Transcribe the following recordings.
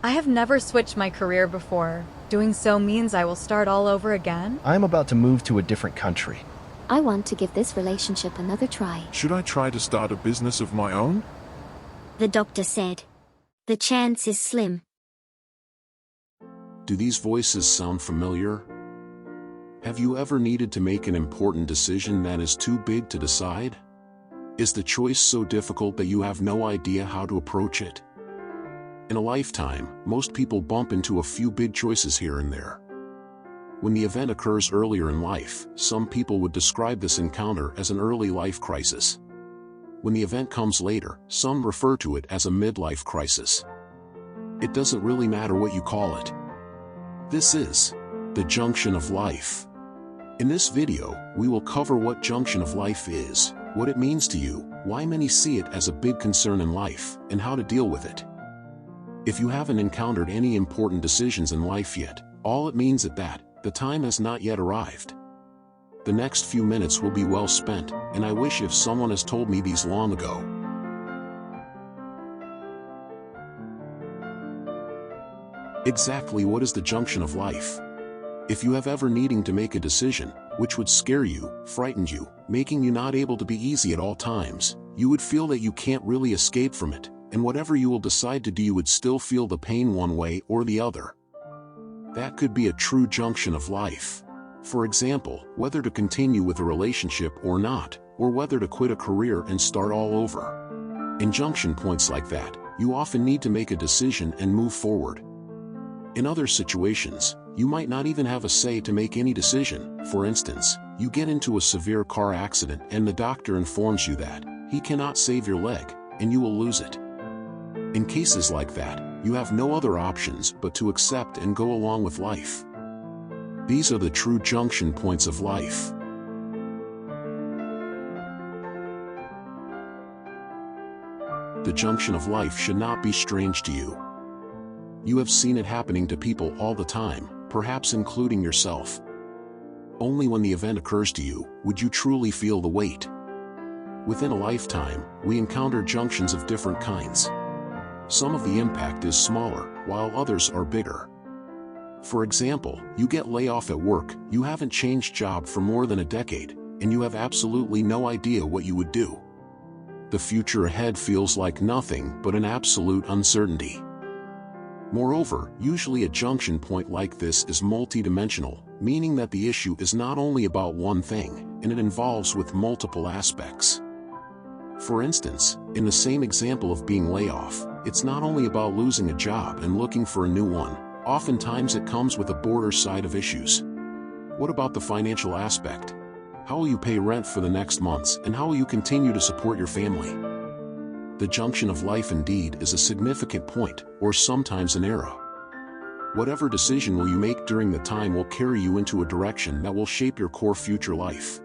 I have never switched my career before. Doing so means I will start all over again? I am about to move to a different country. I want to give this relationship another try. Should I try to start a business of my own? The doctor said. The chance is slim. Do these voices sound familiar? Have you ever needed to make an important decision that is too big to decide? Is the choice so difficult that you have no idea how to approach it? In a lifetime, most people bump into a few big choices here and there. When the event occurs earlier in life, some people would describe this encounter as an early life crisis. When the event comes later, some refer to it as a midlife crisis. It doesn't really matter what you call it. This is the Junction of Life. In this video, we will cover what Junction of Life is, what it means to you, why many see it as a big concern in life, and how to deal with it. If you haven't encountered any important decisions in life yet, all it means is that the time has not yet arrived. The next few minutes will be well spent, and I wish if someone has told me these long ago. Exactly what is the junction of life? If you have ever needing to make a decision, which would scare you, frighten you, making you not able to be easy at all times, you would feel that you can't really escape from it, and whatever you will decide to do you would still feel the pain one way or the other. That could be a true junction of life. For example, whether to continue with a relationship or not, or whether to quit a career and start all over. In junction points like that, you often need to make a decision and move forward. In other situations, you might not even have a say to make any decision. For instance, you get into a severe car accident and the doctor informs you that he cannot save your leg, and you will lose it. In cases like that, you have no other options but to accept and go along with life. These are the true junction points of life. The junction of life should not be strange to you. You have seen it happening to people all the time, perhaps including yourself. Only when the event occurs to you, would you truly feel the weight. Within a lifetime, we encounter junctions of different kinds. Some of the impact is smaller, while others are bigger. For example, you get layoff at work, you haven't changed job for more than a decade, and you have absolutely no idea what you would do. The future ahead feels like nothing but an absolute uncertainty. Moreover, usually a junction point like this is multidimensional, meaning that the issue is not only about one thing, and it involves with multiple aspects. For instance, in the same example of being laid off, it's not only about losing a job and looking for a new one, oftentimes it comes with a border side of issues. What about the financial aspect? How will you pay rent for the next months, and how will you continue to support your family? The junction of life indeed is a significant point, or sometimes an era. Whatever decision will you make during the time will carry you into a direction that will shape your core future life.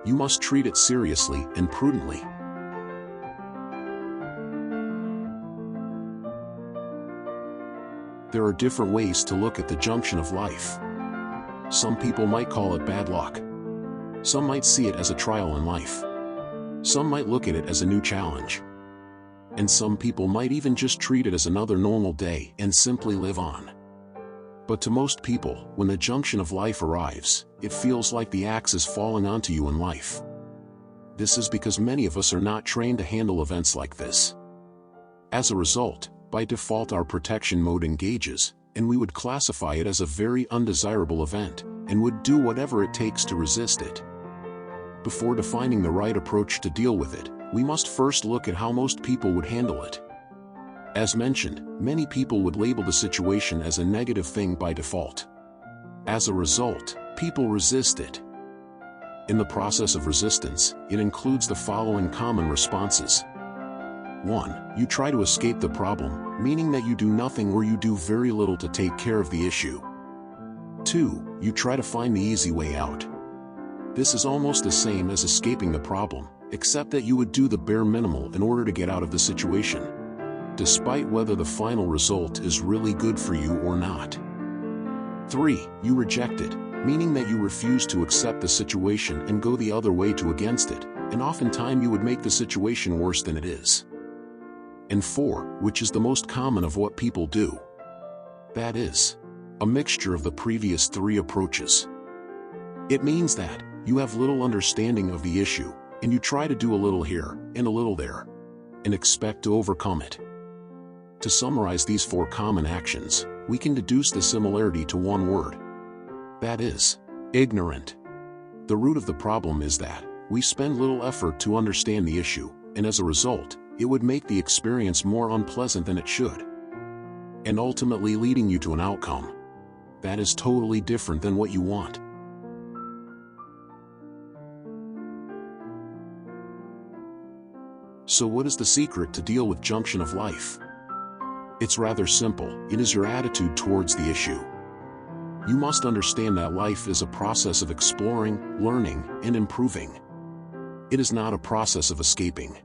You must treat it seriously and prudently. There are different ways to look at the junction of life. Some people might call it bad luck. Some might see it as a trial in life. Some might look at it as a new challenge. And some people might even just treat it as another normal day and simply live on. But to most people, when the junction of life arrives, it feels like the axe is falling onto you in life. This is because many of us are not trained to handle events like this. As a result, by default our protection mode engages, and we would classify it as a very undesirable event, and would do whatever it takes to resist it. Before defining the right approach to deal with it, we must first look at how most people would handle it. As mentioned, many people would label the situation as a negative thing by default. As a result, people resist it. In the process of resistance, it includes the following common responses. 1. You try to escape the problem, meaning that you do nothing or you do very little to take care of the issue. 2. You try to find the easy way out. This is almost the same as escaping the problem, except that you would do the bare minimal in order to get out of the situation, despite whether the final result is really good for you or not. 3. You reject it, meaning that you refuse to accept the situation and go the other way to against it, and oftentimes you would make the situation worse than it is. and 4, which is the most common of what people do. That is, a mixture of the previous 3 approaches. It means that you have little understanding of the issue, and you try to do a little here and a little there, and expect to overcome it. To summarize these 4 common actions, we can deduce the similarity to one word. That is, ignorant. The root of the problem is that we spend little effort to understand the issue, and as a result, it would make the experience more unpleasant than it should, and ultimately leading you to an outcome that is totally different than what you want. So what is the secret to deal with Junction of Life? It's rather simple. It is your attitude towards the issue. You must understand that life is a process of exploring, learning, and improving. It is not a process of escaping.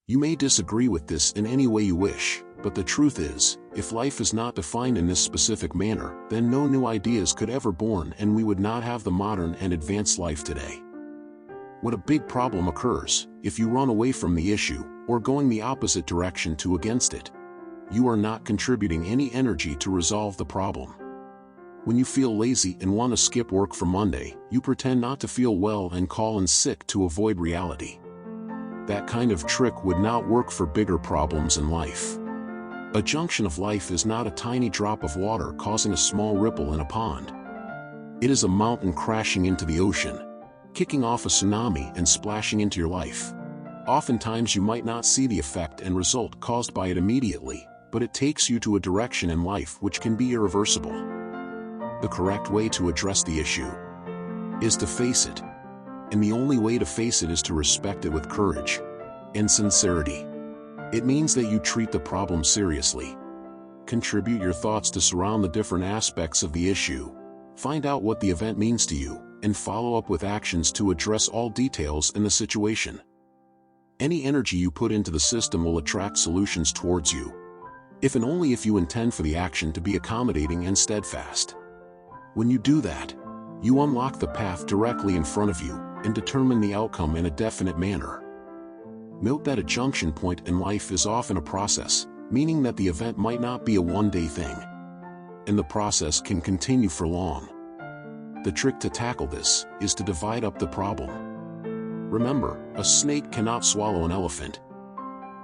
You may disagree with this in any way you wish, but the truth is, if life is not defined in this specific manner, then no new ideas could ever born and we would not have the modern and advanced life today. When a big problem occurs, if you run away from the issue, or going the opposite direction to against it, you are not contributing any energy to resolve the problem. When you feel lazy and want to skip work for Monday, you pretend not to feel well and call in sick to avoid reality. That kind of trick would not work for bigger problems in life. A junction of life is not a tiny drop of water causing a small ripple in a pond. It is a mountain crashing into the ocean, kicking off a tsunami and splashing into your life. Oftentimes you might not see the effect and result caused by it immediately, but it takes you to a direction in life which can be irreversible. The correct way to address the issue is to face it. And the only way to face it is to respect it with courage and sincerity. It means that you treat the problem seriously. Contribute your thoughts to surround the different aspects of the issue. Find out what the event means to you, and follow up with actions to address all details in the situation. Any energy you put into the system will attract solutions towards you, if and only if you intend for the action to be accommodating and steadfast. When you do that, you unlock the path directly in front of you, and determine the outcome in a definite manner. Note that a junction point in life is often a process, meaning that the event might not be a one-day thing, and the process can continue for long. The trick to tackle this is to divide up the problem. Remember, a snake cannot swallow an elephant.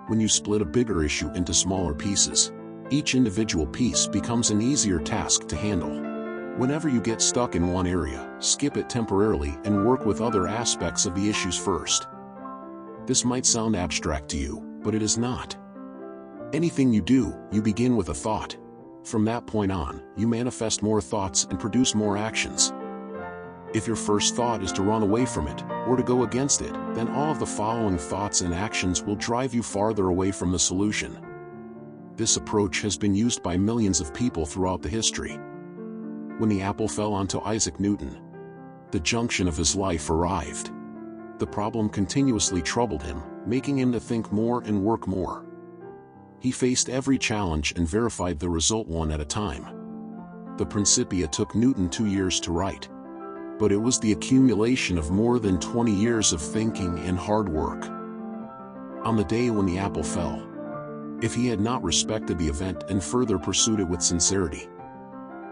When you split a bigger issue into smaller pieces, each individual piece becomes an easier task to handle. Whenever you get stuck in one area, skip it temporarily and work with other aspects of the issues first. This might sound abstract to you, but it is not. Anything you do, you begin with a thought. From that point on, you manifest more thoughts and produce more actions. If your first thought is to run away from it, or to go against it, then all of the following thoughts and actions will drive you farther away from the solution. This approach has been used by millions of people throughout the history. When the apple fell onto Isaac Newton, the junction of his life arrived. The problem continuously troubled him, making him to think more and work more. He faced every challenge and verified the result one at a time. The Principia took Newton 2 years to write, but it was the accumulation of more than 20 years of thinking and hard work. On the day when the apple fell, if he had not respected the event and further pursued it with sincerity,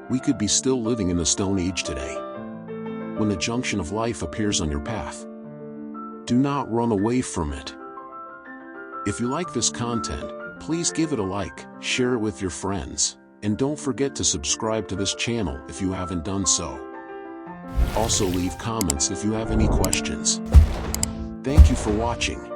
we could be still living in the Stone Age today. When the junction of life appears on your path, do not run away from it. If you like this content, please give it a like, share it with your friends, and don't forget to subscribe to this channel if you haven't done so. Also leave comments if you have any questions. Thank you for watching.